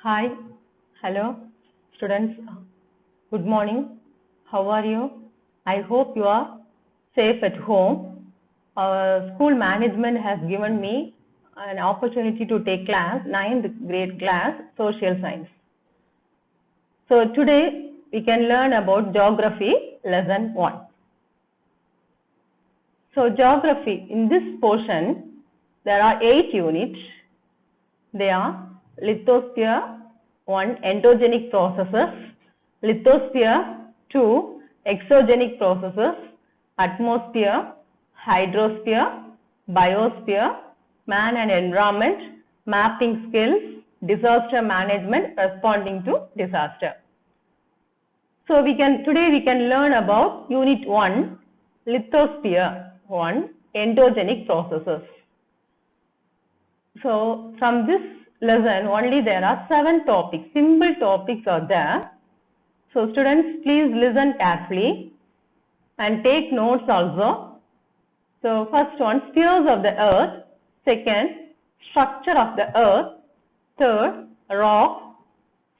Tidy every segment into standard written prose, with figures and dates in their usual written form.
Hi, hello, students. Good morning. How are you? I hope you are safe at home. Our school management has given me an opportunity to take class, 9th grade class, Social Science. So today we can learn about Geography, Lesson 1. So Geography, in this portion, there are 8 units. They are lithosphere, 1 endogenic processes, lithosphere, 2 exogenic processes, atmosphere, hydrosphere, biosphere, man and environment, mapping skills, disaster management, responding to disaster. So today we can learn about unit 1, lithosphere, 1 endogenic processes. So from this lesson only there are 7 topics, simple topics are there. So students, please listen carefully and take notes also. So first one, spheres of the earth. Second, structure of the earth. Third, rock.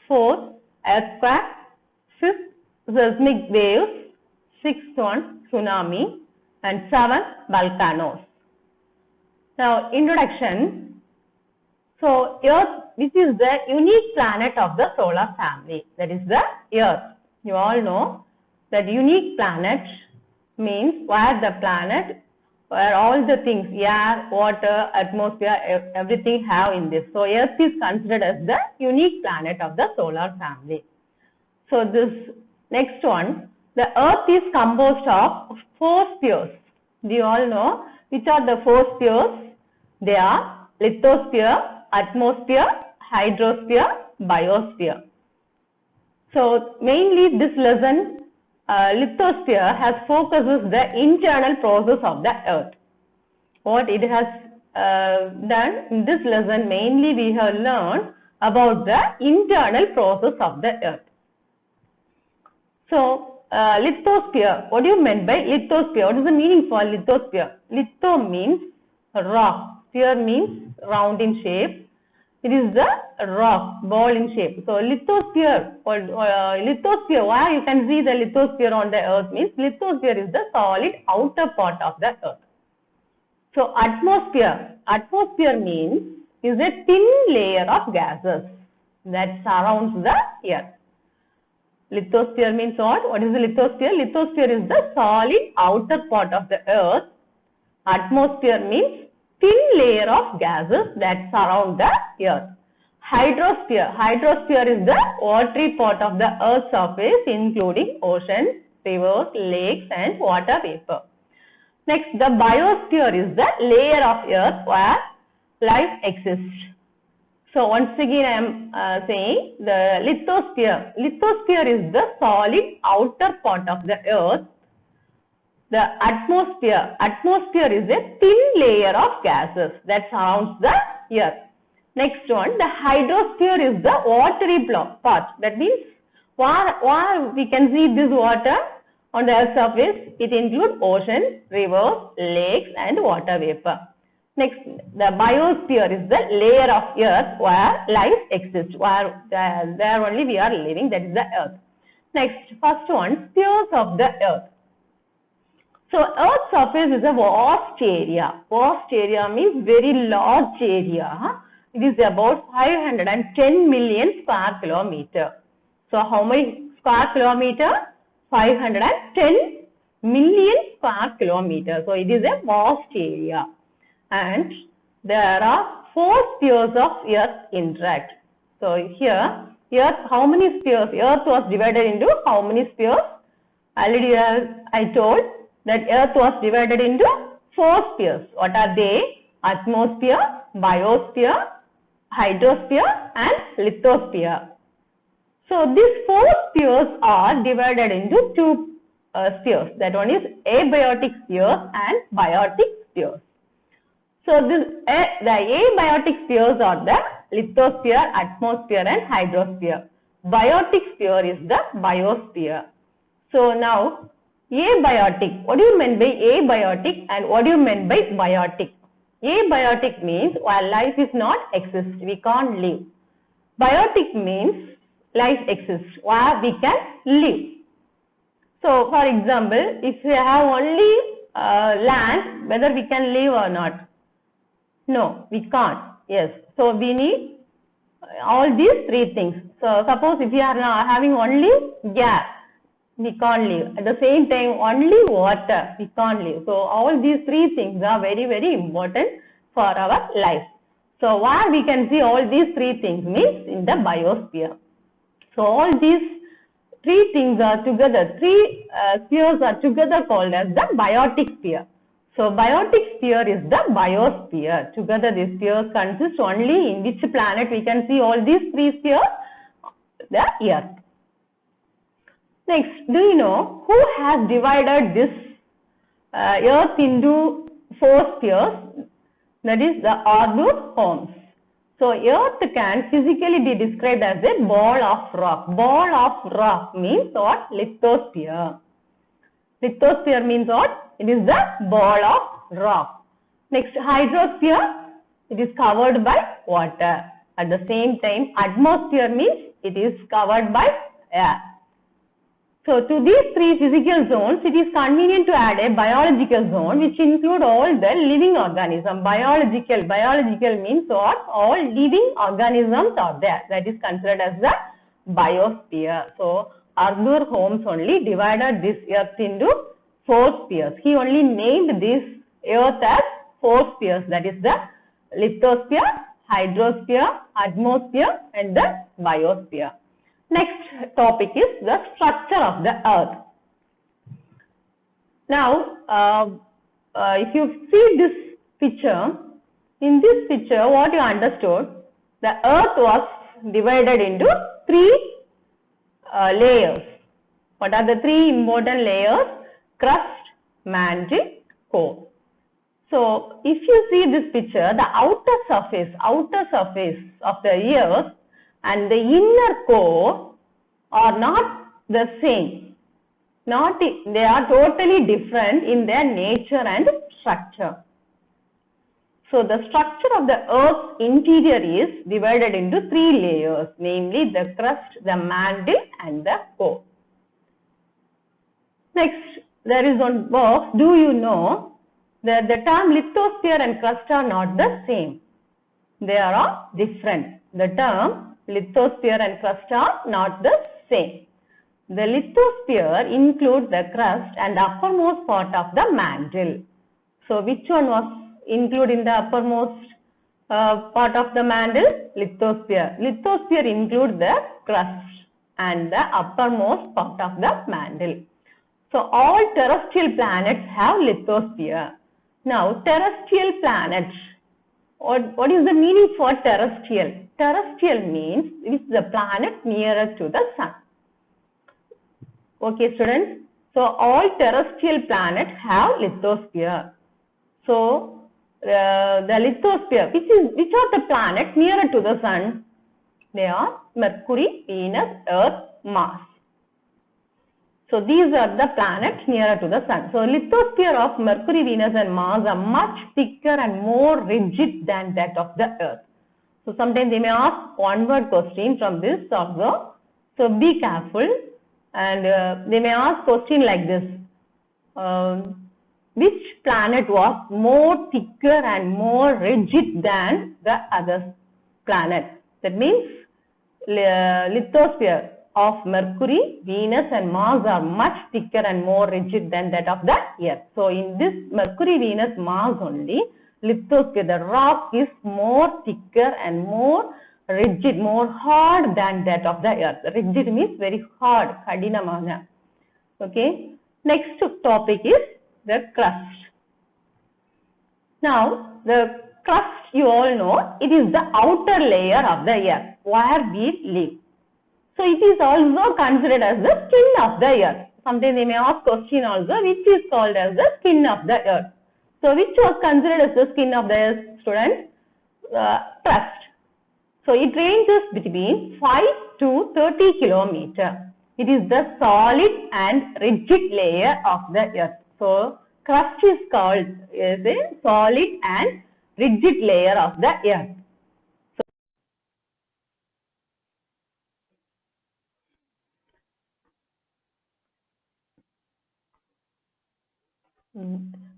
Fourth, earthquake. Fifth, seismic waves. Sixth one, tsunami. And seventh, volcanoes. Now introduction. So Earth, this is the unique planet of the solar family, that is the Earth. You all know that unique planet means where the planet, where all the things, air, water, atmosphere, everything have in this. So Earth is considered as the unique planet of the solar family. So this next one, the Earth is composed of 4 spheres. Do you all know which are the 4 spheres? They are lithosphere, atmosphere, hydrosphere, biosphere. So mainly this lesson, lithosphere has focuses the internal process of the earth. What it has done in this lesson, mainly we have learned about the internal process of the earth. So lithosphere, what do you mean by lithosphere? What is the meaning for lithosphere? Litho means rock, sphere means round in shape. It is the rock, ball in shape. So lithosphere, lithosphere, why you can see the lithosphere on the earth means lithosphere is the solid outer part of the earth. So atmosphere means is a thin layer of gases that surrounds the earth. Lithosphere means what? What is the lithosphere? Lithosphere is the solid outer part of the earth. Atmosphere means thin layer of gases that surround the earth. Hydrosphere is the watery part of the earth's surface including oceans, rivers, lakes and water vapor. Next, the biosphere is the layer of earth where life exists. So once again I am saying the lithosphere. Lithosphere is the solid outer part of the earth. The atmosphere is a thin layer of gases that surrounds the earth. Next one, the hydrosphere is the watery part. That means where we can see this water on the earth's surface. It includes oceans, rivers, lakes and water vapor. Next, the biosphere is the layer of earth where life exists, where there only we are living, that is the earth. Next, first one, spheres of the earth. So earth's surface is a vast area. Vast area means very large area. It is about 510 million square kilometer. So how many square kilometer? 510 million square kilometer. So it is a vast area. And there are 4 spheres of earth interact. So here, earth, how many spheres? Earth was divided into how many spheres? Already I told that earth was divided into 4 spheres. What are they? Atmosphere, biosphere, hydrosphere and lithosphere. So these 4 spheres are divided into 2 spheres. That one is abiotic spheres and biotic spheres. So the abiotic spheres are the lithosphere, atmosphere and hydrosphere. Biotic sphere is the biosphere. So now abiotic, what do you mean by abiotic and what do you mean by biotic? Abiotic means while life is not exist, we can't live. Biotic means life exists, where we can live. So, for example, if we have only land, whether we can live or not? No, we can't. Yes. So, we need all these three things. So, suppose if we are having only gas, we can't live. At the same time, only water, we can't live. So, all these three things are very, very important for our life. So, where we can see all these three things means in the biosphere. So, all these three things are together, three spheres are together called as the biotic sphere. So, biotic sphere is the biosphere. Together these spheres consist only in which planet we can see all these three spheres? The Earth. Next, do you know who has divided this Earth into 4 spheres? That is the Arthur Holmes. So, Earth can physically be described as a ball of rock. Ball of rock means what? Lithosphere. Lithosphere means what? It is the ball of rock. Next, hydrosphere. It is covered by water. At the same time, atmosphere means it is covered by air. So, to these three physical zones, it is convenient to add a biological zone which include all the living organisms. Biological means what? All living organisms are there. That is considered as the biosphere. So, Arthur Holmes only divided this Earth into 4 spheres. He only named this Earth as 4 spheres. That is the lithosphere, hydrosphere, atmosphere and the biosphere. Next topic is the structure of the Earth. Now, if you see this picture, in this picture what you understood, the Earth was divided into 3 layers. What are the 3 important layers? Crust, mantle, core. So, if you see this picture, the outer surface of the Earth and the inner core are not the same. They are totally different in their nature and structure. So, the structure of the Earth's interior is divided into 3 layers, namely the crust, the mantle and the core. Next, there is one box. Do you know that the term lithosphere and crust are not the same? They are all different. The term lithosphere and crust are not the same. The lithosphere includes the crust and the uppermost part of the mantle. So, which one was included in the uppermost part of the mantle? Lithosphere. Lithosphere includes the crust and the uppermost part of the mantle. So, all terrestrial planets have lithosphere. Now, terrestrial planets. What is the meaning for terrestrial? Terrestrial means it is the planet nearest to the sun. Okay, students. So, all terrestrial planets have lithosphere. So, the lithosphere, which are the planets nearer to the sun? They are Mercury, Venus, Earth, Mars. So, these are the planets nearer to the sun. So, lithosphere of Mercury, Venus and Mars are much thicker and more rigid than that of the Earth. So, sometimes they may ask one word question from this also. So, be careful and they may ask question like this. Which planet was more thicker and more rigid than the other planet? That means lithosphere of Mercury, Venus and Mars are much thicker and more rigid than that of the Earth. So, in this Mercury, Venus, Mars only, lithosphere, the rock is more thicker and more rigid, more hard than that of the Earth. Rigid means very hard, kadinamana. Okay. Next topic is the crust. Now, the crust, you all know, it is the outer layer of the Earth where we live. So, it is also considered as the skin of the Earth. Sometimes they may ask question also, which is called as the skin of the Earth. So, which was considered as the skin of the Earth, students? Crust. So, it ranges between 5 to 30 kilometers. It is the solid and rigid layer of the Earth. So, crust is called as a solid and rigid layer of the Earth.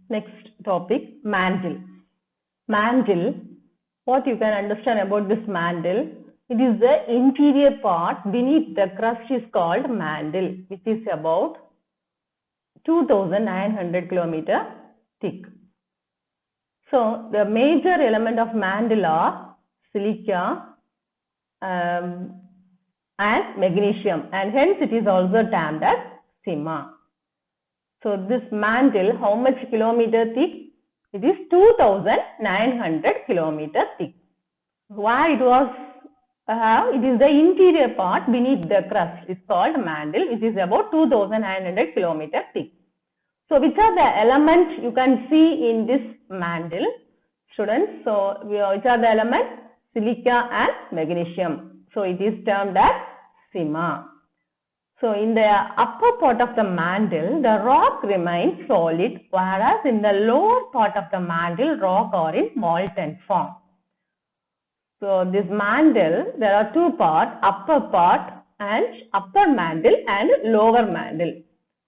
Next topic, mantle. Mantle, what you can understand about this mantle? It is the interior part beneath the crust is called mantle, which is about 2,900 km thick. So, the major element of mantle are silica and magnesium, and hence it is also termed as sima. So, this mantle, how much kilometer thick? It is 2,900 km thick. Why it was it is the interior part beneath the crust. It's called mantle, which is about 2,900 km thick. So, which are the elements you can see in this mantle, students? So, which are the elements? Silica and magnesium. So, it is termed as sima. So, in the upper part of the mantle, the rock remains solid, whereas in the lower part of the mantle, rock are in molten form. So, this mantle, there are two parts, upper part and upper mantle and lower mantle.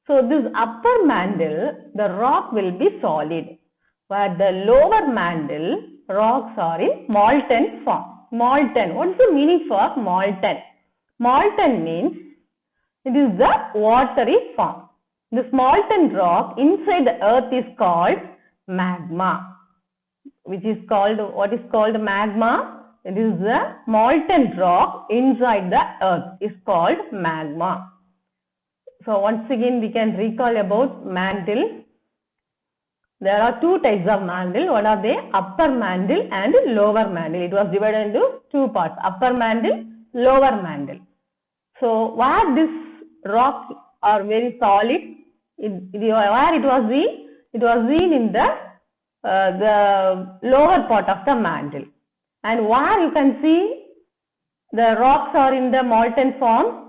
So, this upper mantle, the rock will be solid, where the lower mantle, rocks are in molten form. Molten, what is the meaning for molten? Molten means it is the watery form. This molten rock inside the earth is called magma, which is called, what is called magma? It is the molten rock inside the earth is called magma. So, once again we can recall about mantle. There are two types of mantle. What are they? Upper mantle and lower mantle. It was divided into two parts, upper mantle, lower mantle. So, where this rocks are very solid, where it was seen? It was seen in the lower part of the mantle. And where you can see the rocks are in the molten form,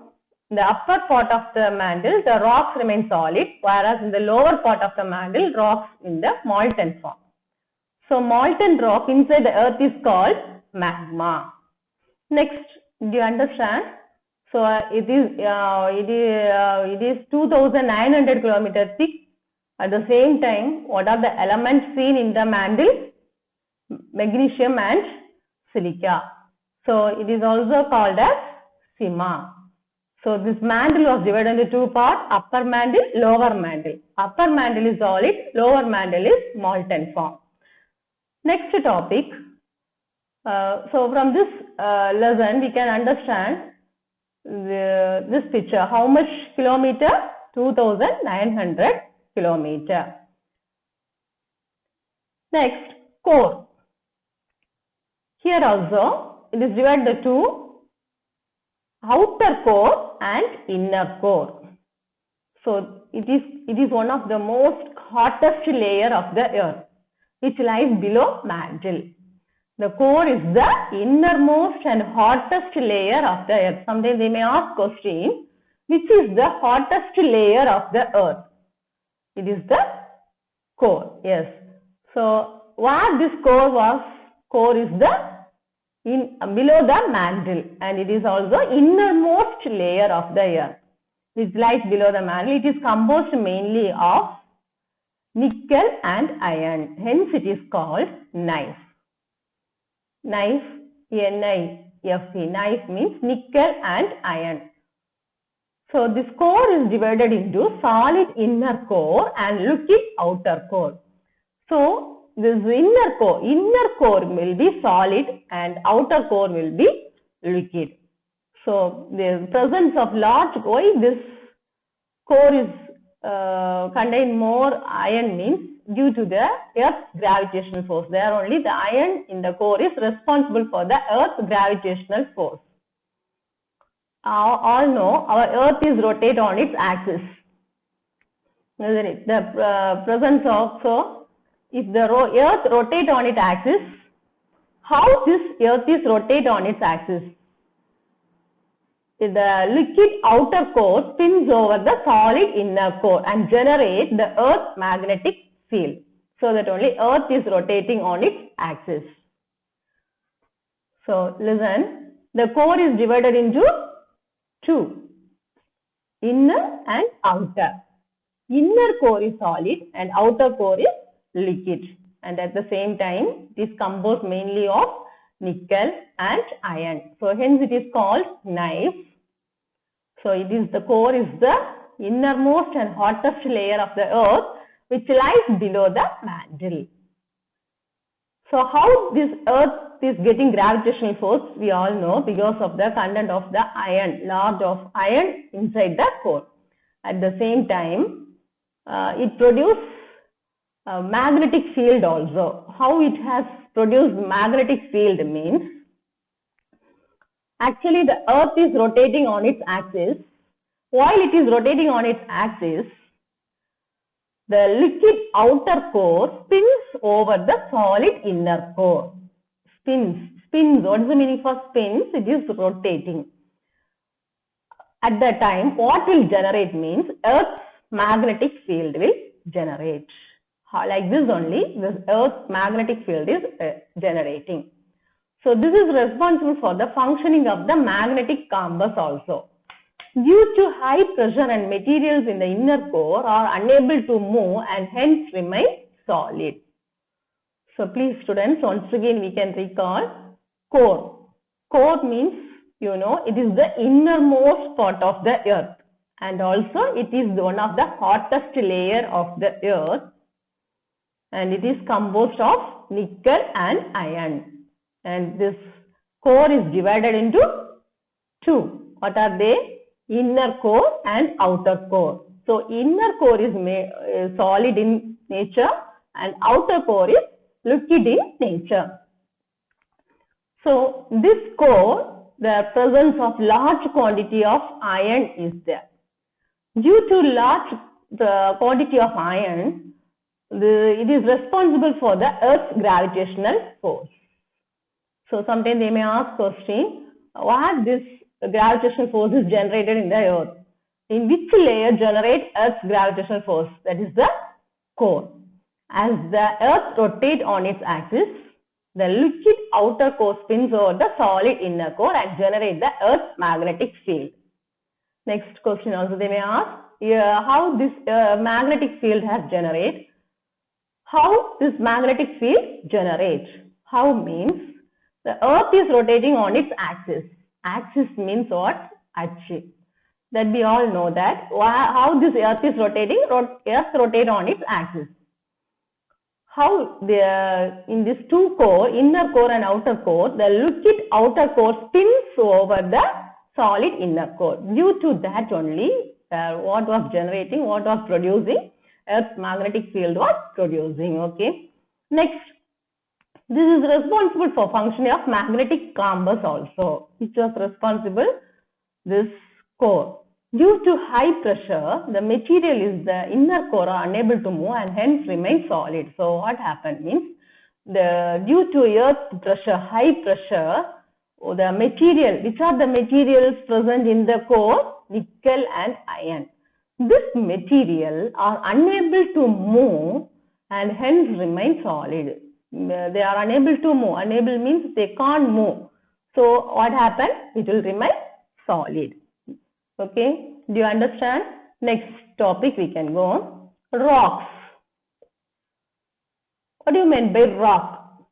the upper part of the mantle, the rocks remain solid, whereas in the lower part of the mantle, rocks in the molten form. So, molten rock inside the earth is called magma. Next, do you understand? So, it is 2,900 km thick. At the same time, what are the elements seen in the mantle? Magnesium and silica. So, it is also called as sima. So, this mantle was divided into two parts, upper mantle, lower mantle. Upper mantle is solid, lower mantle is molten form. Next topic. So, from this lesson, we can understand this picture. How much kilometer? 2,900 kilometer. Next, core. Here also, it is divided into outer core and inner core. So, it is one of the most hottest layer of the earth, which lies below mantle. The core is the innermost and hottest layer of the earth. Sometimes they may ask question, which is the hottest layer of the earth? It is the core, yes. So, what this core is the below the mantle, and it is also innermost layer of the earth, which lies below the mantle. It is composed mainly of nickel and iron. Hence, it is called knife. Knife, N-I-F-E. Knife means nickel and iron. So, this core is divided into solid inner core and liquid outer core. So, this inner core will be solid and outer core will be liquid. So, the presence of large, why this core is contain more iron means due to the Earth's gravitational force. There only the iron in the core is responsible for the Earth's gravitational force. All know our Earth is rotate on its axis. The presence of, so if the Earth rotate on its axis, how this Earth is rotate on its axis? The liquid outer core spins over the solid inner core and generates the Earth's magnetic field. So that only Earth is rotating on its axis. So listen, the core is divided into two, inner and outer. Inner core is solid and outer core is liquid. And at the same time, it is composed mainly of nickel and iron. So hence it is called knife. So it is the core is the innermost and hottest layer of the earth which lies below the mantle. So how this earth is getting gravitational force, we all know because of the content of the iron, large of iron inside the core. At the same time, it produces a magnetic field also. How it has produced magnetic field means, actually the earth is rotating on its axis. While it is rotating on its axis, the liquid outer core spins over the solid inner core. Spins. What is the meaning for spins? It is rotating. At that time, what will generate means Earth's magnetic field will generate. Like this only, this Earth's magnetic field is generating. So this is responsible for the functioning of the magnetic compass also. Due to high pressure and materials in the inner core are unable to move and hence remain solid. So please students, once again we can recall core. Core means, you know, it is the innermost part of the earth and also it is one of the hottest layer of the earth and it is composed of nickel and iron. And this core is divided into two. What are they? Inner core and outer core. So inner core is solid in nature and outer core is liquid in nature. So this core, the presence of large quantity of iron is there. Due to large quantity of iron, it is responsible for the Earth's gravitational force. So sometimes they may ask question, what this gravitational force is generated in the earth? In which layer generates Earth's gravitational force? That is the core. As the earth rotates on its axis, the liquid outer core spins over the solid inner core and generates the Earth's magnetic field. Next question also they may ask, how this magnetic field has generated? How this magnetic field generates? How means the earth is rotating on its axis. Axis means what? Axis. That we all know that. How this earth is rotating? Earth rotates on its axis. How in this two core, inner core and outer core, the liquid outer core spins over the solid inner core. Due to that only, what was generating, what was producing, Earth's magnetic field was producing. Okay. Next. This is responsible for functioning of magnetic compass also, which was responsible this core. Due to high pressure, the material is the inner core are unable to move and hence remain solid. So what happened means, due to earth pressure, high pressure, the material, which are the materials present in the core? Nickel and iron. This material are unable to move and hence remain solid. They are unable to move. Unable means they can't move. So what happened? It will remain solid. Okay. Do you understand? Next topic we can go on. Rocks. What do you mean by rock?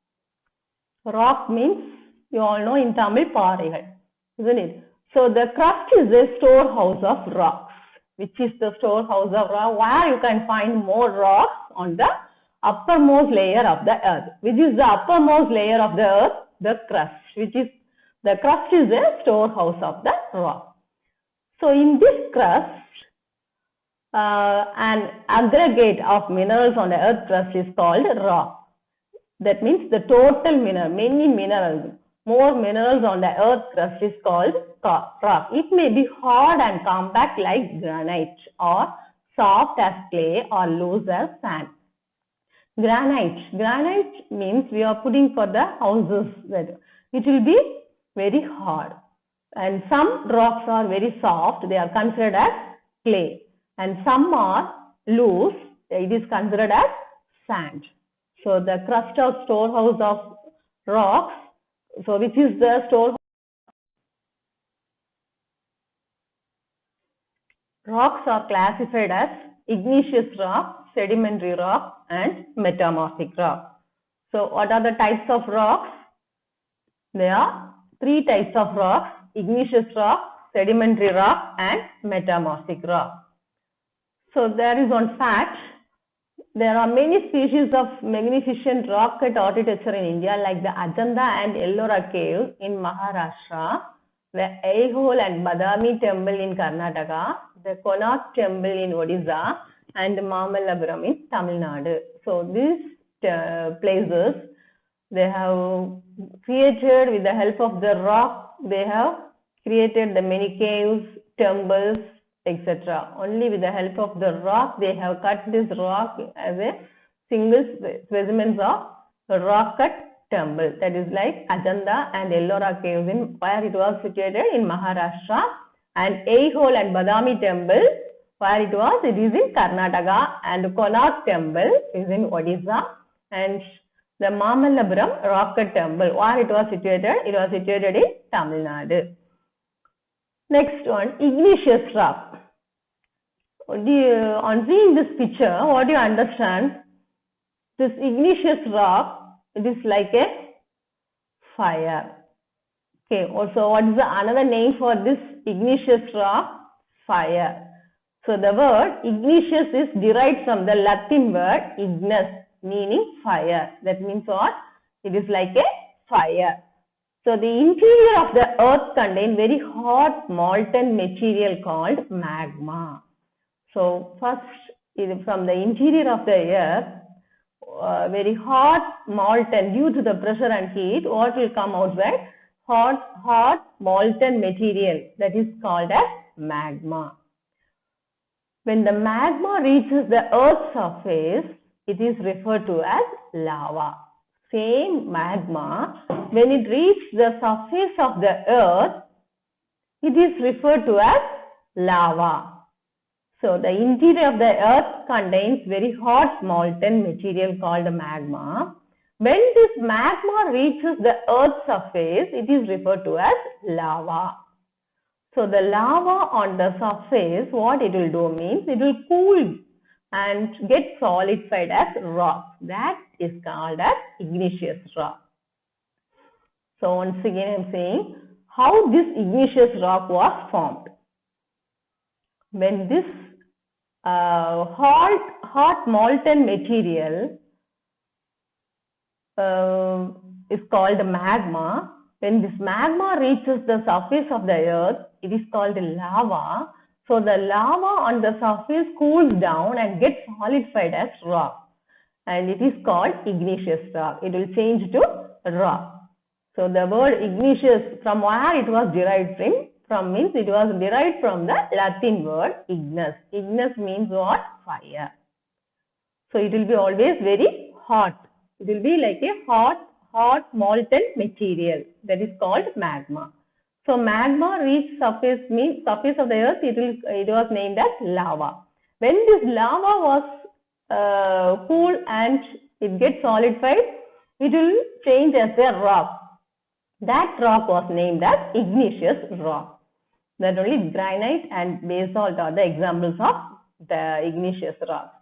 Rock means, you all know in Tamil, paarigal, isn't it? So the crust is the storehouse of rocks. Which is the storehouse of rock? Where you can find more rocks on the uppermost layer of the earth. Which is the uppermost layer of the earth? The crust. Which is, the crust is the storehouse of the rock. So in this crust, an aggregate of minerals on the earth crust is called rock. That means the total mineral, many minerals, more minerals on the earth crust is called rock. It may be hard and compact like granite or soft as clay or loose as sand. Granite. Granite means we are putting for the houses. It will be very hard. And some rocks are very soft. They are considered as clay. And some are loose. It is considered as sand. So the crust of storehouse of rocks. So which is the storehouse? Rocks are classified as igneous rock, sedimentary rock, and metamorphic rock. So what are the types of rocks? There are three types of rocks: igneous rock, sedimentary rock, and metamorphic rock. So there is one fact. There are many species of magnificent rock cut architecture in India, like the Ajanta and Ellora cave in Maharashtra, the Aihole and Badami temple in Karnataka, the Konark temple in Odisha, and Mamallapuram in Tamil Nadu. So these places, they have created, with the help of the rock, they have created the many caves, temples, etc. Only with the help of the rock, they have cut this rock as a single specimens of rock cut temple. That is like Ajanta and Ellora caves, in where it was situated in Maharashtra, and Aihole and Badami temple where it is in Karnataka, and Konark temple is in Odisha, and the Mamallapuram rock cut temple where it was situated in Tamil Nadu. Next one, igneous rock. On seeing this picture, what do you understand? This igneous rock, it is like a fire. Okay, also what is the another name for this igneous rock? Fire. So the word igneous is derived from the Latin word ignis, meaning fire. That means what? It is like a fire. So the interior of the earth contains very hot molten material called magma. So first, from the interior of the earth, very hot molten, due to the pressure and heat, what will come outside? Hot molten material, that is called as magma. When the magma reaches the earth's surface, it is referred to as lava. Same magma, when it reaches the surface of the earth, it is referred to as lava. So the interior of the earth contains very hot molten material called magma. When this magma reaches the earth's surface, it is referred to as lava. So the lava on the surface, what it will do means, it will cool and get solidified as rock. That is called as igneous rock. So once again I am saying how this igneous rock was formed. When this hot molten material is called magma. When this magma reaches the surface of the earth, it is called lava. So the lava on the surface cools down and gets solidified as rock, and it is called igneous rock. It will change to rock. So the word igneous, from where it was derived from means it was derived from the Latin word ignis. Ignis means what? Fire. So it will be always very hot. It will be like a hot molten material, that is called magma. So magma reached surface means surface of the earth, it was named as lava. When this lava was cool and it gets solidified, it will change as a rock. That rock was named as igneous rock. That only granite and basalt are the examples of the igneous rocks.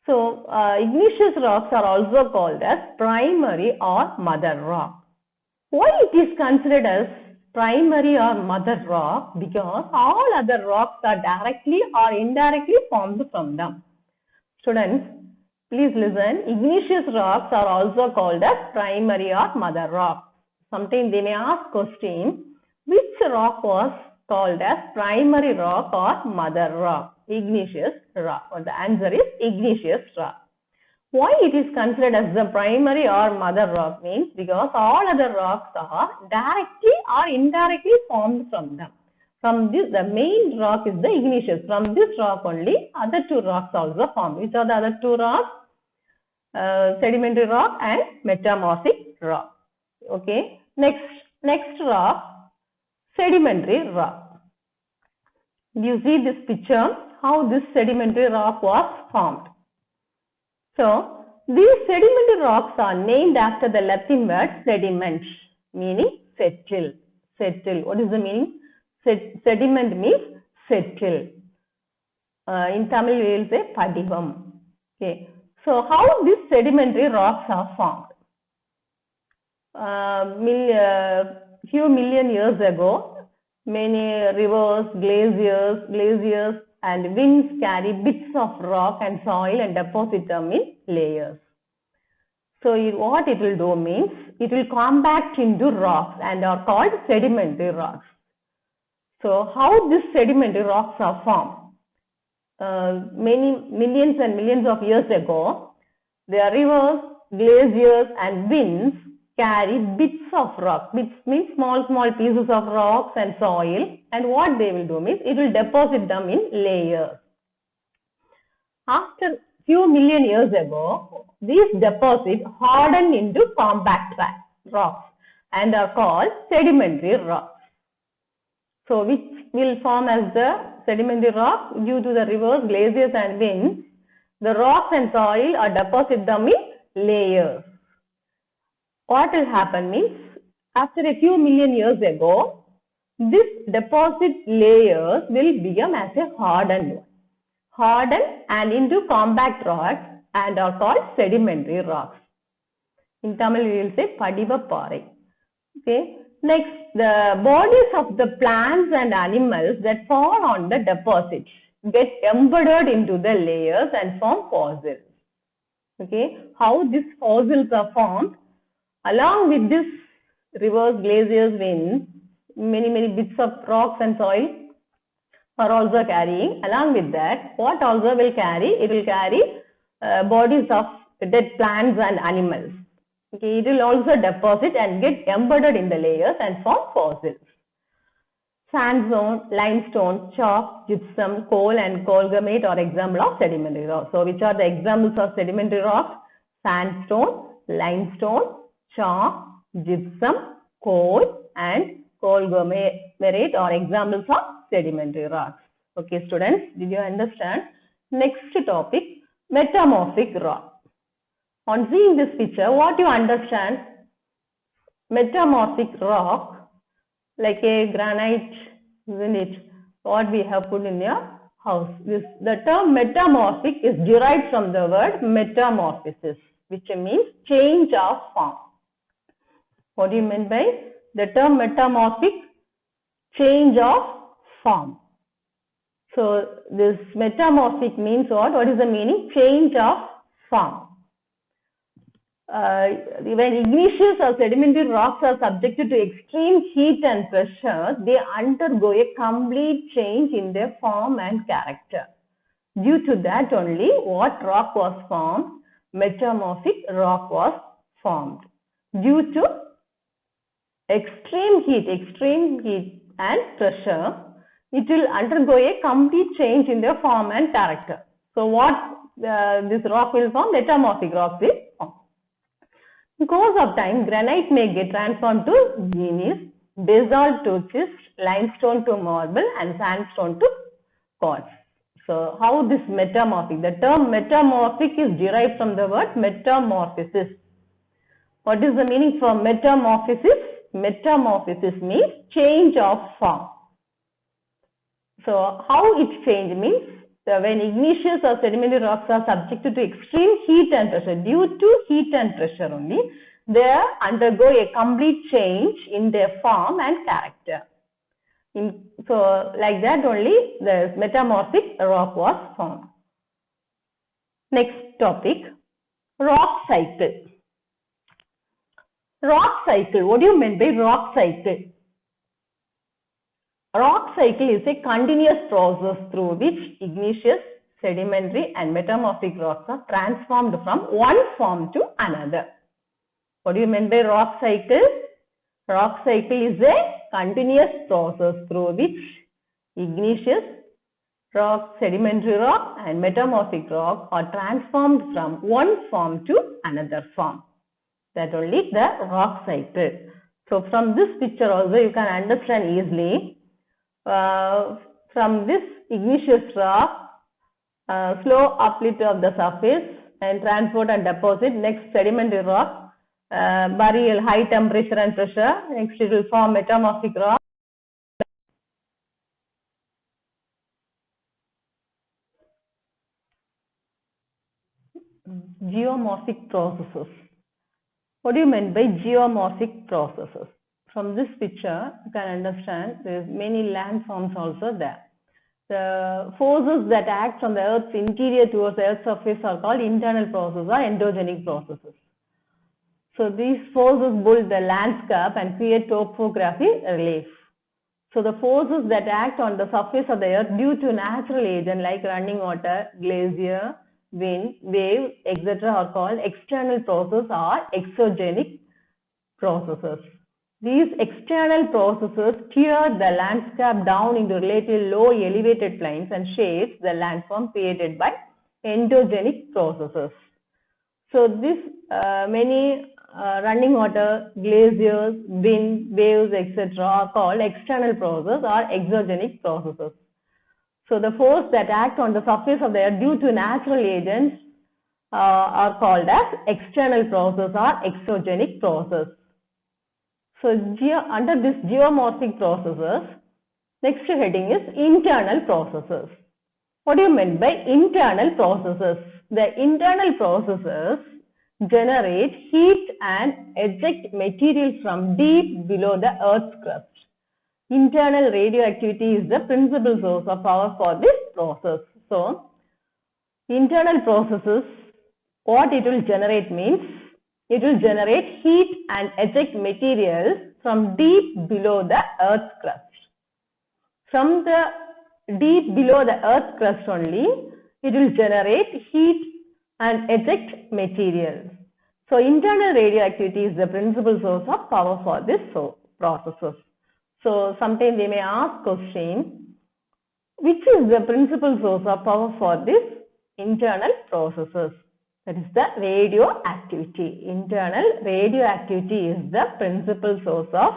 So igneous rocks are also called as primary or mother rock. Why it is considered as primary or mother rock? Because all other rocks are directly or indirectly formed from them. Students, please listen. Igneous rocks are also called as primary or mother rock. Sometimes they may ask question, which rock was called as primary rock or mother rock? Igneous rock. Or the answer is igneous rock. Why it is considered as the primary or mother rock means because all other rocks are directly or indirectly formed from them. From this, the main rock is the igneous. From this rock only, other two rocks also formed. Which are the other two rocks? Sedimentary rock and metamorphic rock. Okay. Next rock, sedimentary rock. You see this picture, how this sedimentary rock was formed. So, these sedimentary rocks are named after the Latin word sediment, meaning settle. Settle. What is the meaning? Sediment means settle. In Tamil we will say Padivam. Okay. So how these sedimentary rocks are formed? Few million years ago, many rivers, glaciers and winds carry bits of rock and soil and deposit them in layers. So what it will do means, it will compact into rocks and are called sedimentary rocks. So how these sedimentary rocks are formed? Many millions and millions of years ago, the rivers, glaciers and winds carry bits of rock. Bits means small pieces of rocks and soil, and what they will do means it will deposit them in layers. After few million years ago, these deposits harden into compact rocks and are called sedimentary rocks. So which will form as the sedimentary rock due to the rivers, glaciers and winds. The rocks and soil are deposit them in layers. What will happen means, after a few million years ago, this deposit layers will become as a hardened and into compact rocks and are called sedimentary rocks. In Tamil we will say Padiva Parai. Okay. Next, the bodies of the plants and animals that fall on the deposits get embedded into the layers and form fossils. Okay. How these fossils are formed? Along with this rivers, glaciers, winds, many bits of rocks and soil are also carrying. Along with that, what also will carry? It will carry bodies of dead plants and animals. Okay, it will also deposit and get embedded in the layers and form fossils. Sandstone, limestone, chalk, gypsum, coal and coalgamate are examples of sedimentary rocks. So which are the examples of sedimentary rocks? Sandstone, limestone, chalk, gypsum, coal and coalgamate are examples of sedimentary rocks. Okay students, did you understand? Next topic, metamorphic rock. On seeing this picture, what you understand? Metamorphic rock, like a granite, isn't it? What we have put in your house. The term metamorphic is derived from the word metamorphosis, which means change of form. What do you mean by the term metamorphic? Change of form. So this metamorphic means what? What is the meaning? Change of form. When igneous or sedimentary rocks are subjected to extreme heat and pressure, they undergo a complete change in their form and character. Due to that only, what rock was formed? Metamorphic rock was formed. Due to extreme heat and pressure, it will undergo a complete change in their form and character. So what this rock will form? Metamorphic rock will form. In course of time, granite may get transformed to gneiss, basalt to schist, limestone to marble and sandstone to quartz. So how this metamorphic? The term metamorphic is derived from the word metamorphosis. What is the meaning for metamorphosis? Metamorphosis means change of form. So how it change means, when igneous or sedimentary rocks are subjected to extreme heat and pressure, due to heat and pressure only, they undergo a complete change in their form and character. So like that only the metamorphic rock was formed. Next topic, rock cycle. Rock cycle, what do you mean by rock cycle? Rock cycle is a continuous process through which igneous, sedimentary and metamorphic rocks are transformed from one form to another. What do you mean by rock cycle? Rock cycle is a continuous process through which igneous rock, sedimentary rock and metamorphic rock are transformed from one form to another form. That only the rock cycle. So from this picture also you can understand easily. From this igneous rock, slow uplift of the surface and transport and deposit. Next, sedimentary rock, burial, high temperature and pressure. Next, it will form metamorphic rock. geomorphic processes. What do you mean by geomorphic processes? From this picture, you can understand there is many landforms also there. The forces that act on the Earth's interior towards the Earth's surface are called internal processes or endogenic processes. So these forces build the landscape and create topography relief. So the forces that act on the surface of the Earth due to natural agent like running water, glacier, wind, waves, etc. are called external processes or exogenic processes. These external processes tear the landscape down into relatively low elevated plains and shapes the landform created by endogenic processes. So this many running water, glaciers, wind, waves, etc. are called external processes or exogenic processes. So the force that act on the surface of the Earth due to natural agents are called as external process or exogenic process. So under this geomorphic processes, next heading is internal processes. What do you mean by internal processes? The internal processes generate heat and eject materials from deep below the Earth's crust. Internal radioactivity is the principal source of power for this process. So, internal processes, what it will generate means, it will generate heat and eject materials from deep below the Earth's crust. From the deep below the Earth's crust only, it will generate heat and eject materials. So, internal radioactivity is the principal source of power for this processes. So, sometimes they may ask question, which is the principal source of power for this internal processes? That is the radioactivity. Internal radioactivity is the principal source of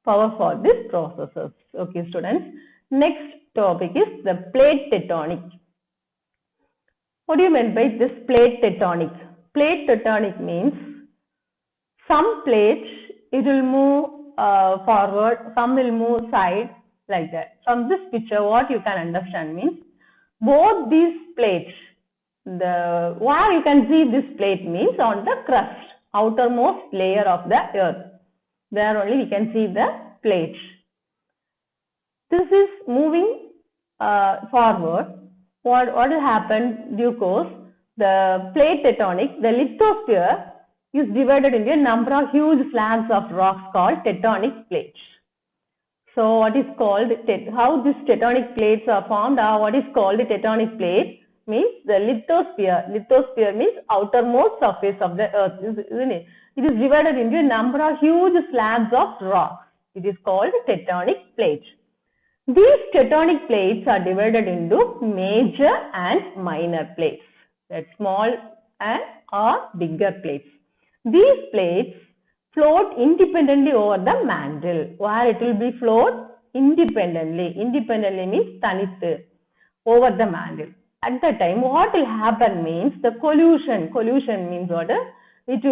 power for these processes. Okay, students. Next topic is the plate tectonic. What do you mean by this plate tectonic? Plate tectonic means some plates it will move forward, some will move side like that. From this picture, what you can understand means both these plates, where you can see this plate means on the crust, outermost layer of the Earth. There only we can see the plates. This is moving forward. What will happen due course? The plate tectonic, the lithosphere is divided into a number of huge slabs of rocks called tectonic plates. So what is called, how these tectonic plates are formed, or what is called a tectonic plate means the lithosphere. Lithosphere means outermost surface of the Earth, isn't it? It is divided into a number of huge slabs of rocks. It is called tectonic plates. These tectonic plates are divided into major and minor plates, that small and or bigger plates. These plates float independently over the mantle, where it will be float independently. Independently means tanithu, over the mantle. At that time, what will happen means the collision. Collision means what? It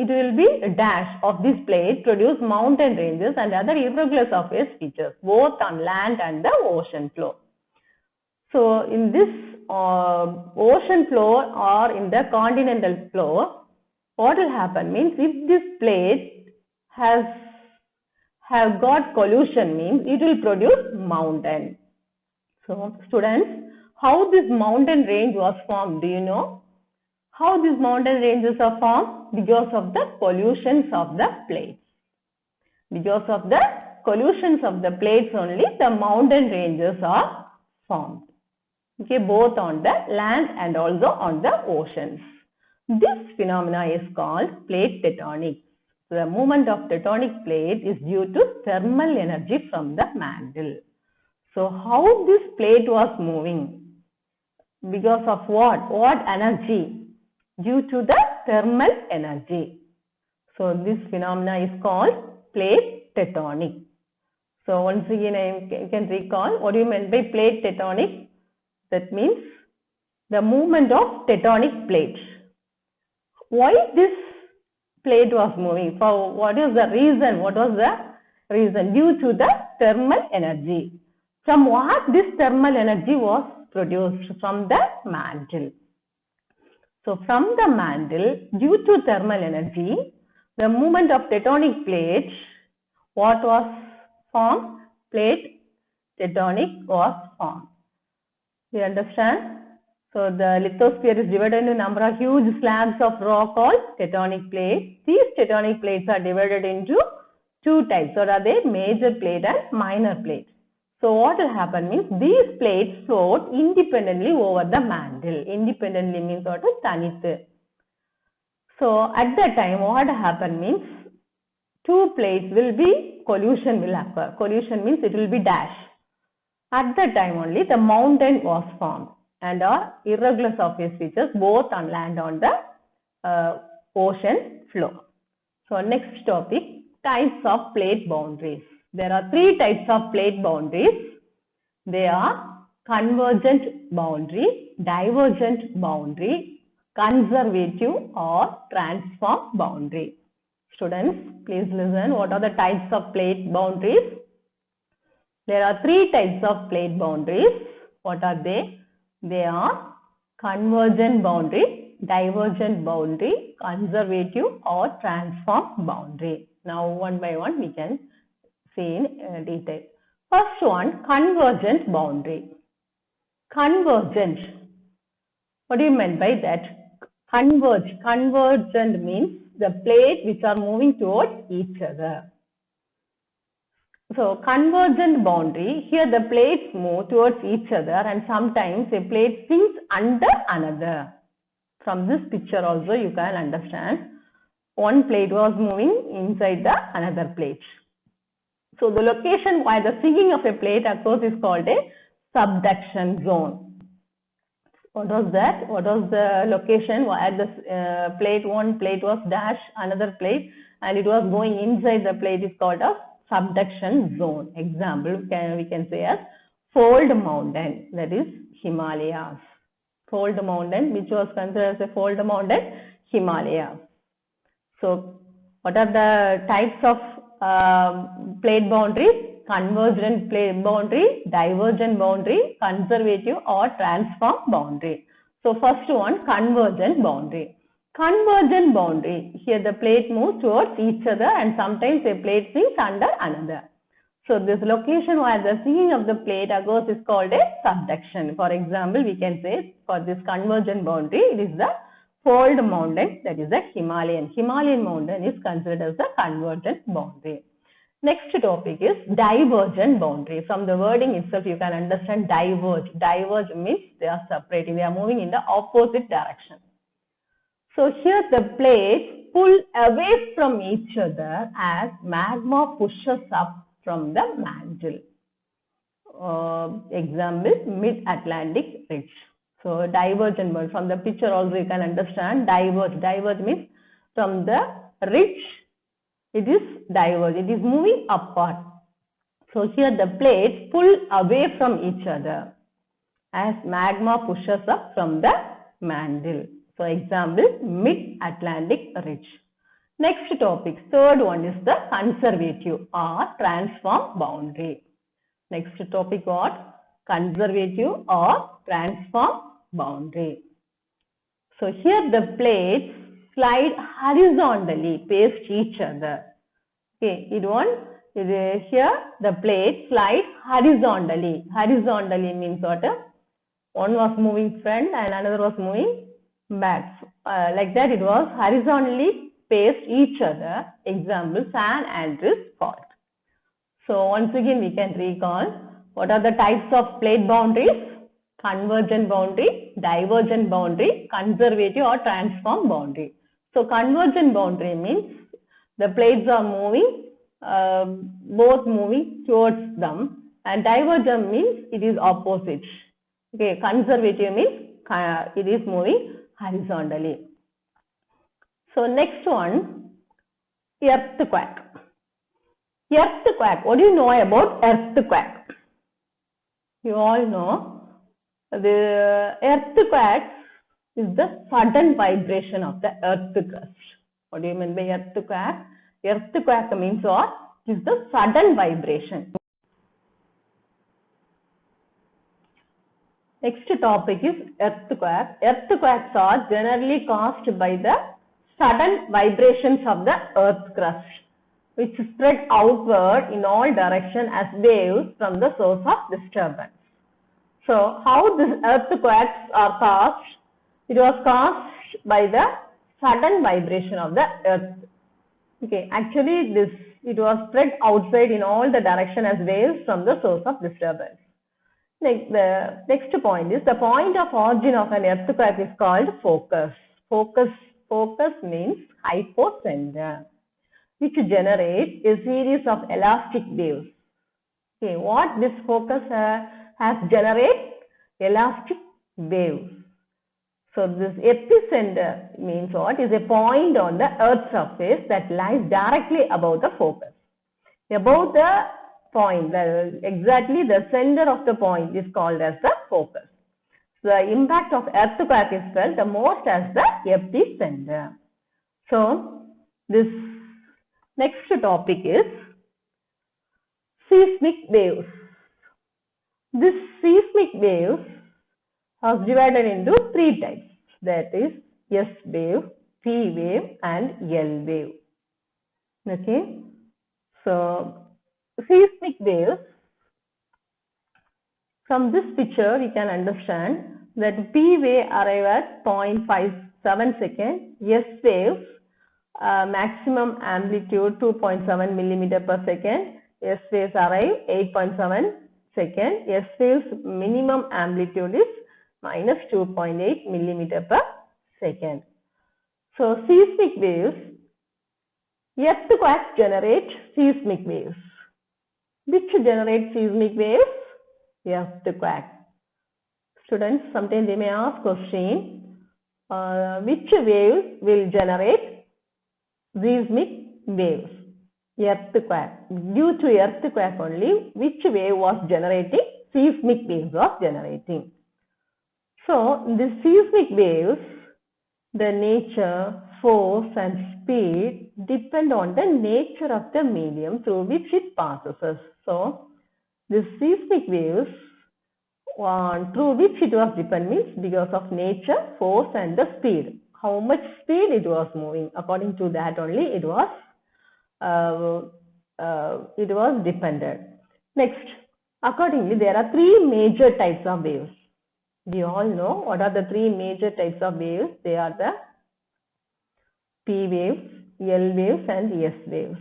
will be a dash of this plate produce mountain ranges and other irregular surface features both on land and the ocean floor. So in this ocean floor or in the continental floor, what will happen means if this plate have got collision means it will produce mountain. So students, how this mountain range was formed, do you know? How these mountain ranges are formed? Because of the collisions of the plates. Because of the collisions of the plates only the mountain ranges are formed. Okay, both on the land and also on the oceans. This phenomena is called plate tectonics. So the movement of tectonic plate is due to thermal energy from the mantle. So how this plate was moving? Because of what? What energy? Due to the thermal energy. So this phenomena is called plate tectonic. So once again you can recall what do you mean by plate tectonic? That means the movement of tectonic plates. Why this plate was moving? For what is the reason? What was the reason? Due to the thermal energy. From what this thermal energy was produced? From the mantle. So from the mantle, due to thermal energy, the movement of tectonic plates, what was formed? Plate tectonic was formed. You understand? So the lithosphere is divided into a number of huge slabs of rock called tectonic plates. These tectonic plates are divided into two types. What are they? Major plate and minor plate. So what will happen means these plates float independently over the mantle. Independently means what is thanithu. So at that time what happen means two plates will be collision will occur. Collision means it will be dash. At that time only the mountain was formed and are irregular surface features both on land on the ocean floor. So next topic, types of plate boundaries. There are three types of plate boundaries. They are convergent boundary, divergent boundary, conservative or transform boundary. Students, please listen. What are the types of plate boundaries? There are three types of plate boundaries. What are they? They are convergent boundary, divergent boundary, conservative or transform boundary. Now one by one we can see in detail. First one, convergent boundary. Convergent. What do you mean by that? Converge. Convergent means the plates which are moving towards each other. So convergent boundary, here the plates move towards each other and sometimes a plate sinks under another. From this picture also you can understand. One plate was moving inside the another plate. So the location where the sinking of a plate occurs is called a subduction zone. What was that? What was the location where the plate, one plate was dashed another plate and it was going inside the plate is called a subduction zone. Example we can say as fold mountain, that is Himalayas. Fold mountain, which was considered as a fold mountain, Himalayas. So what are the types of plate boundaries? Convergent plate boundary, divergent boundary, conservative or transform boundary. So first one, convergent boundary. Convergent boundary, here the plate moves towards each other and sometimes a plate sinks under another. So this location where the sinking of the plate occurs is called a subduction. For example, we can say for this convergent boundary, it is the fold mountain, that is the Himalayan. Himalayan mountain is considered as the convergent boundary. Next topic is divergent boundary. From the wording itself, you can understand diverge. Diverge means they are separating, they are moving in the opposite direction. So here the plates pull away from each other as magma pushes up from the mantle. Example, mid-Atlantic ridge. So divergent boundary. From the picture also you can understand diverge. Diverge means from the ridge it is diverge. It is moving apart. So here the plates pull away from each other as magma pushes up from the mantle. So example, mid-Atlantic ridge. Next topic, third one is the conservative or transform boundary. Next topic what? Conservative or transform boundary. So here the plates slide horizontally past each other. Okay, here the plates slide horizontally. Horizontally means what? One was moving front and another was moving back. Like that it was horizontally past each other. Example, San Andreas fault. So once again we can recall what are the types of plate boundaries? Convergent boundary, divergent boundary, conservative or transform boundary. So convergent boundary means the plates are moving, both moving towards them, and divergent means it is opposite. Okay, conservative means it is moving horizontally. So next one, earthquake. Earthquake. What do you know about earthquake? You all know the earthquake is the sudden vibration of the earth crust. What do you mean by earthquake? Earthquake means what? It is the sudden vibration. Next topic is earthquake. Earthquakes are generally caused by the sudden vibrations of the earth crust, which spread outward in all directions as waves from the source of disturbance. So, how these earthquakes are caused? It was caused by the sudden vibration of the earth. Okay, actually it was spread outside in all the direction as waves from the source of disturbance. The next point is the point of origin of an earthquake is called focus. Focus means hypocenter, which generates a series of elastic waves. Okay, what this focus has generate elastic waves. So this epicenter means what? Is a point on the earth's surface that lies directly above the focus. Above the point, exactly the center of the point is called as the focus. The impact of earthquake is felt the most as the epicenter. So this next topic is seismic waves. This seismic waves are divided into three types, that is S wave, P wave and L wave. Okay, so seismic waves, from this picture we can understand that P wave arrive at 0.57 second, S waves maximum amplitude 2.7 millimeter per second, S waves arrive 8.7 second, S waves minimum amplitude is minus 2.8 millimeter per second. So seismic waves, earthquakes generate seismic waves. Which generate seismic waves? Earthquake. Students, sometimes they may ask question, which wave will generate seismic waves? Earthquake. Due to earthquake only, which wave was generating? Seismic waves was generating. So, the seismic waves, the nature, force and speed depend on the nature of the medium through which it passes. So, the seismic waves through which it was depend means because of nature, force and the speed. How much speed it was moving, according to that only it was dependent. Next, accordingly there are three major types of waves. We all know what are the three major types of waves. They are the P waves, L waves and S waves.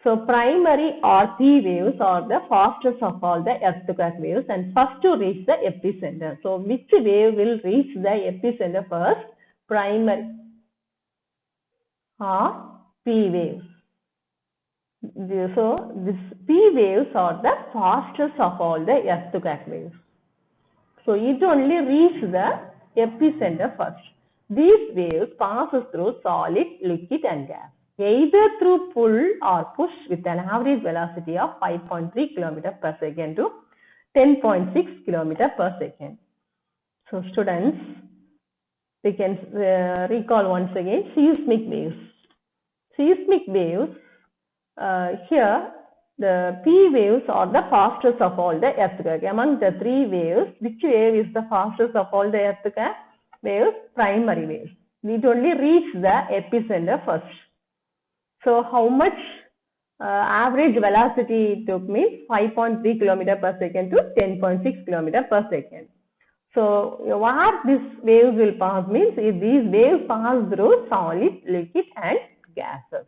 So primary or P waves are the fastest of all the earthquake waves and first to reach the epicenter. So which wave will reach the epicenter first? Primary or P waves. So these P waves are the fastest of all the earthquake waves. So it only reaches the epicenter first. These waves pass through solid, liquid and gas, either through pull or push with an average velocity of 5.3 km per second to 10.6 km per second. So students, we can recall once again seismic waves. Seismic waves, here the P waves are the fastest of all the earthquake. Among the three waves, which wave is the fastest of all the earthquake waves? Primary waves. It only reach the epicenter first. So how much average velocity it took means 5.3 km per second to 10.6 km per second. So what this waves will pass means these waves pass through solid, liquid and gases.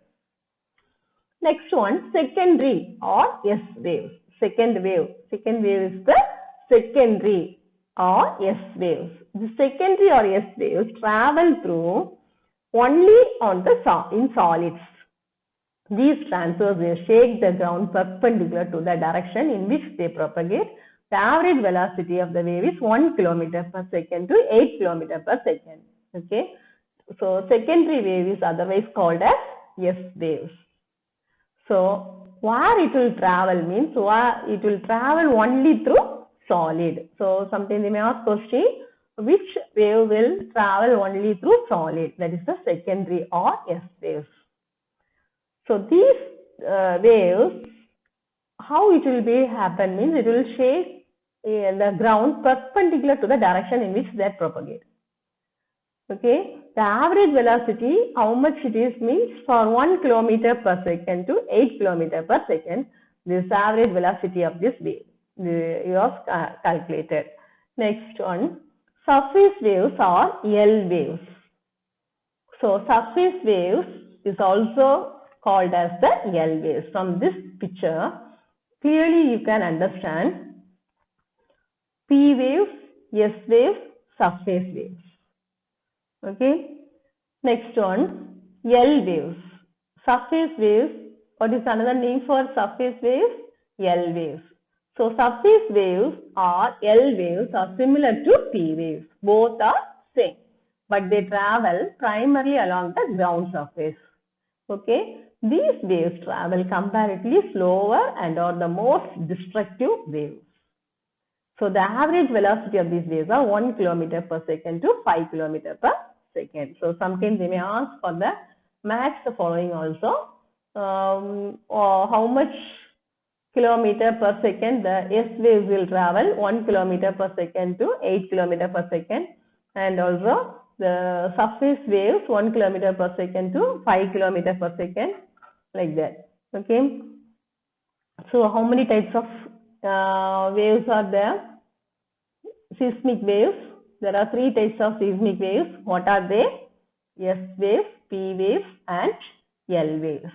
Next one, secondary or S waves. Second wave is the secondary or S waves. The secondary or S waves travel through only on in solids. These transverse waves shake the ground perpendicular to the direction in which they propagate. The average velocity of the wave is 1 km per second to 8 km per second. Okay. So secondary wave is otherwise called as S waves. So where it will travel means it will travel only through solid. So sometimes they may ask question, which wave will travel only through solid? That is the secondary or S waves. So these waves, how it will be happen means it will shake the ground perpendicular to the direction in which they propagate. Okay, the average velocity, how much it is means for 1 kilometer per second to 8 kilometer per second, this average velocity of this wave was calculated. Next one, surface waves or L waves. So surface waves is also called as the L waves. From this picture, clearly you can understand P waves, S waves, surface waves. Okay. Next one, L waves. Surface waves. What is another name for surface waves? L waves. So surface waves or L waves are similar to P waves. Both are same, but they travel primarily along the ground surface. Okay. These waves travel comparatively slower and are the most destructive waves. So the average velocity of these waves are 1 kilometer per second to 5 kilometer per second. So sometimes they may ask for the match the following also. Or how much kilometer per second the S waves will travel, 1 kilometer per second to 8 kilometer per second, and also the surface waves 1 kilometer per second to 5 kilometer per second, like that. Okay. So how many types of waves are there? Seismic waves. There are 3 types of seismic waves. What are they? S waves, P waves, and L waves.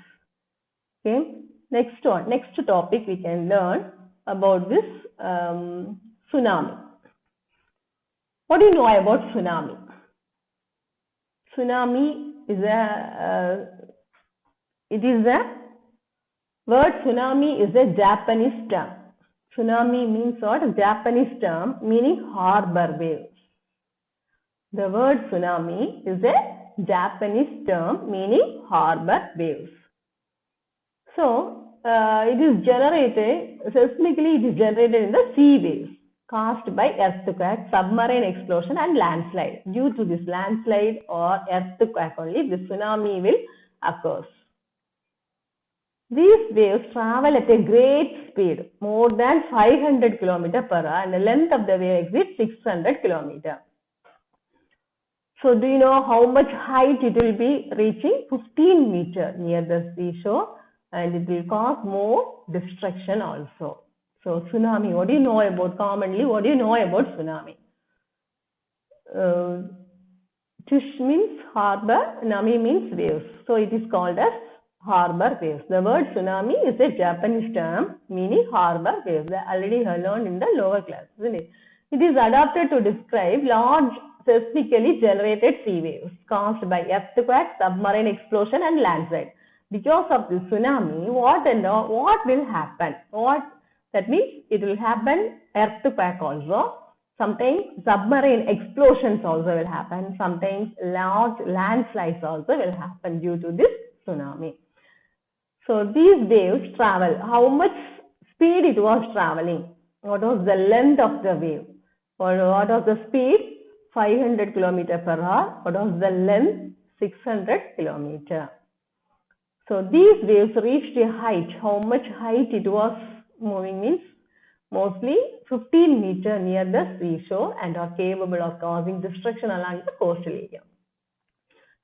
Okay. Next one, next topic we can learn about this tsunami. What do you know about tsunami? Tsunami is word tsunami is a Japanese term. Tsunami means what? A Japanese term meaning harbor waves. The word tsunami is a Japanese term meaning harbor waves. So, it is generated, seismically it is generated in the sea waves caused by earthquake, submarine explosion and landslide. Due to this landslide or earthquake only, the tsunami will occur. These waves travel at a great speed, more than 500 km per hour, and the length of the wave exceeds 600 km. So, do you know how much height it will be reaching? 15 meters near the seashore, and it will cause more destruction also. So, tsunami, what do you know about commonly? What do you know about tsunami? Tush means harbor, nami means waves. So, it is called as harbor waves. The word tsunami is a Japanese term meaning harbor waves. I already learned in the lower class, isn't it? It is adapted to describe large seismically generated sea waves caused by earthquake, submarine explosion and landslide. Because of the tsunami, what will happen? That means it will happen earthquake also. Sometimes submarine explosions also will happen. Sometimes large landslides also will happen due to this tsunami. So these waves travel. How much speed it was traveling? What was the length of the wave? Or what was the speed? 500 km per hour. What was the length? 600 km. So these waves reached a height. How much height it was moving means mostly 15 meters near the seashore and are capable of causing destruction along the coastal area.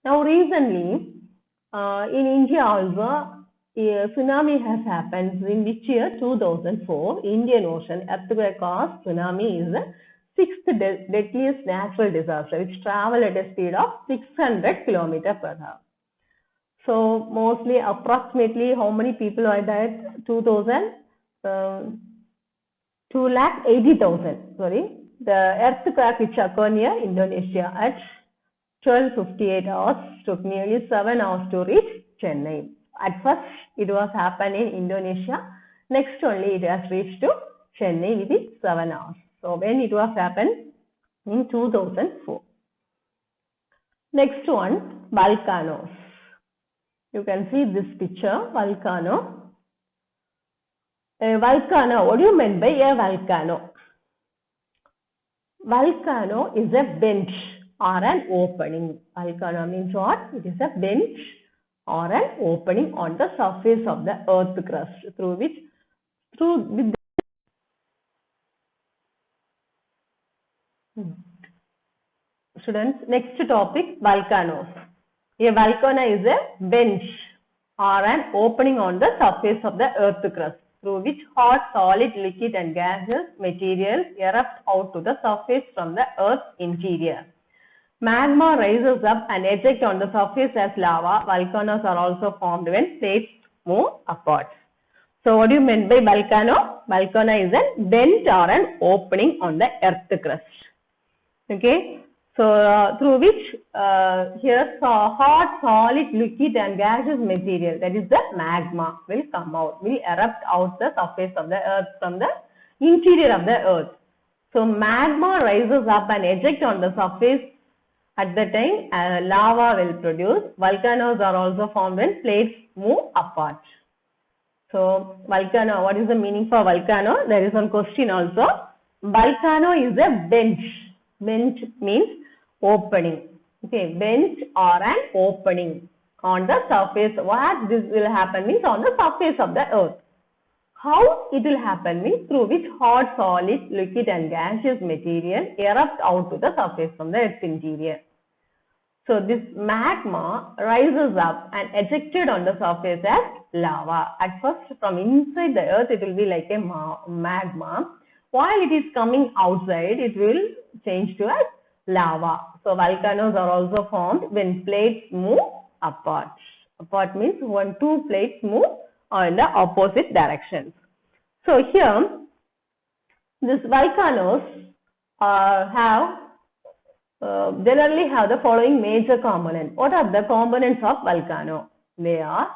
Now recently in India also a tsunami has happened in which year? 2004. Indian Ocean earthquake caused tsunami is the 6th deadliest natural disaster which travel at a speed of 600 km per hour. So mostly approximately how many people are died? 2,80,000. Sorry. The earthquake which occurred near Indonesia at 12:58 hours took nearly 7 hours to reach Chennai. At first it was happened in Indonesia. Next only it has reached to Chennai within 7 hours. So when it was happened? In 2004. Next one, volcanoes. You can see this picture, volcano. A volcano, what do you mean by a volcano? Volcano is a vent or an opening. Volcano means what? It is a vent or an opening on the surface of the earth crust through students, next topic, volcanoes. A volcano is a vent or an opening on the surface of the earth crust through which hot, solid, liquid and gaseous materials erupt out to the surface from the earth's interior. Magma rises up and ejects on the surface as lava. Volcanoes are also formed when plates move apart. So what do you mean by volcano? Volcano is a vent or an opening on the earth crust. Okay. So through which here hot, solid, liquid and gaseous material, that is the magma, will come out, will erupt out the surface of the earth from the interior of the earth. So magma rises up and ejects on the surface. At the time lava will produce. Volcanoes are also formed when plates move apart. So volcano, what is the meaning for volcano? There is one question also. Volcano is a vent. Vent means opening. Okay, vent or an opening on the surface. What this will happen means on the surface of the earth. How it will happen means through which hot, solid, liquid and gaseous material erupt out to the surface from the earth's interior. So this magma rises up and ejected on the surface as lava. At first from inside the earth it will be like a magma. While it is coming outside it will change to as lava. So volcanoes are also formed when plates move apart. Apart means when two plates move in the opposite directions. So here these volcanoes generally have the following major components. What are the components of volcano? They are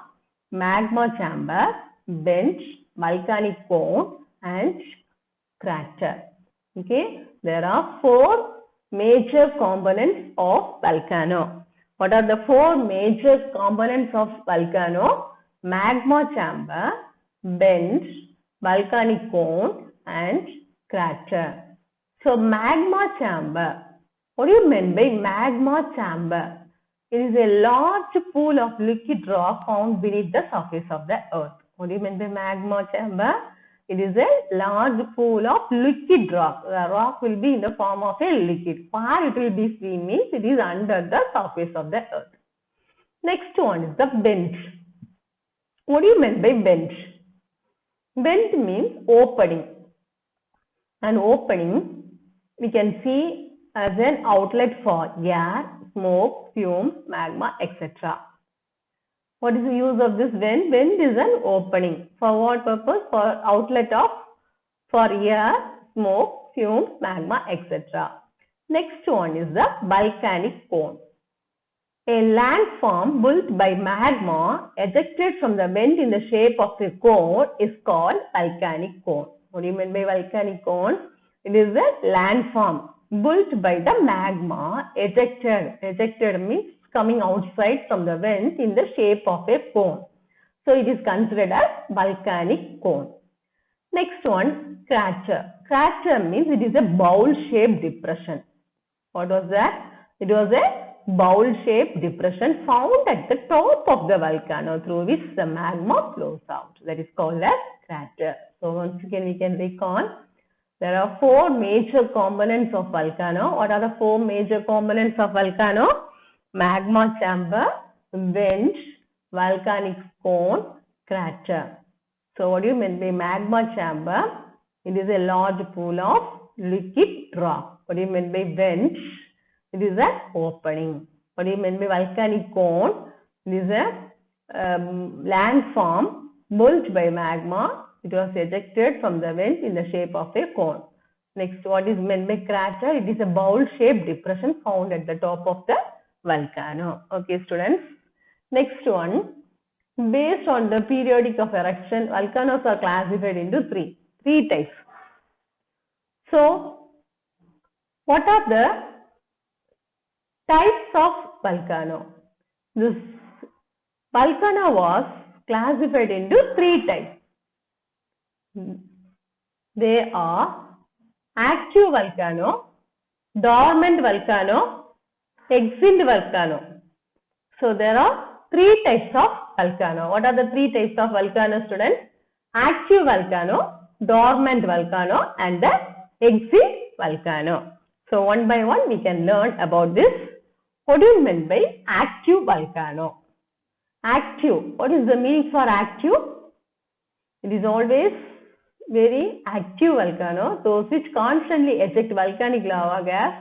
magma chamber, vent, volcanic cone and crater. Okay, there are four major components of volcano. What are the four major components of volcano? Magma chamber, vent, volcanic cone and crater. So magma chamber. What do you mean by magma chamber? It is a large pool of liquid rock found beneath the surface of the earth. What do you mean by magma chamber? It is a large pool of liquid rock. The rock will be in the form of a liquid. Where it will be seen means it is under the surface of the earth. Next one is the vent. What do you mean by vent? Vent means opening. An opening we can see as an outlet for air, smoke, fumes, magma, etc. What is the use of this vent? Vent is an opening. For what purpose? For outlet of for air, smoke, fumes, magma, etc. Next one is the volcanic cone. A landform built by magma ejected from the vent in the shape of a cone is called volcanic cone. What do you mean by volcanic cone? It is a landform built by the magma ejected. Ejected means coming outside from the vent in the shape of a cone. So it is considered as volcanic cone. Next one, crater. Crater means it is a bowl-shaped depression. What was that? It was a bowl-shaped depression found at the top of the volcano through which the magma flows out. That is called as crater. So once again we can recall. There are four major components of volcano. What are the four major components of volcano? Magma chamber, vent, volcanic cone, crater. So what do you mean by magma chamber? It is a large pool of liquid rock. What do you mean by vent? It is an opening. What do you mean by volcanic cone? It is a landform built by magma. It was ejected from the vent in the shape of a cone. Next, what is meant by crater? It is a bowl-shaped depression found at the top of the volcano. Okay, students. Next one, based on the periodic of eruption, volcanoes are classified into three types. So, what are the types of volcano? This volcano was classified into three types. They are active volcano, dormant volcano, extinct volcano. So there are three types of volcano. What are the three types of volcano, students? Active volcano, dormant volcano and the extinct volcano. So one by one we can learn about this. What do you mean by active volcano? Active. What is the meaning for active? It is always very active volcano, those which constantly eject volcanic lava gas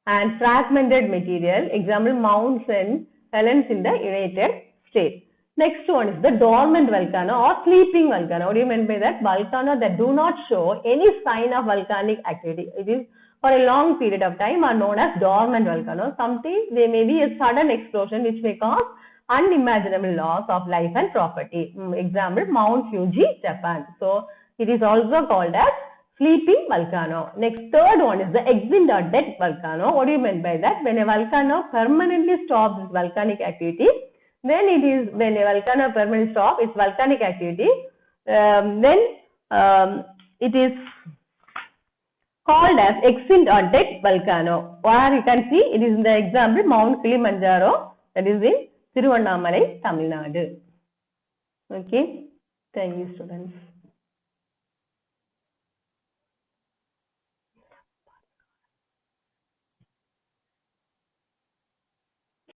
and fragmented material. Example, Mount St. Helens in the United States. Next one is the dormant volcano or sleeping volcano. What do you mean by that? Volcano that do not show any sign of volcanic activity. It is for a long period of time are known as dormant volcanoes. Sometimes they may be a sudden explosion which may cause unimaginable loss of life and property. Example, Mount Fuji, Japan. So it is also called as sleeping volcano. Next, third one is the extinct or dead volcano. What do you mean by that? When a volcano permanently stops its volcanic activity, then it is when a volcano permanently stops its volcanic activity, then it is called as extinct or dead volcano. Or you can see it is in the example Mount Kilimanjaro, that is in Tiruvannamalai, Tamil Nadu. Okay, thank you students.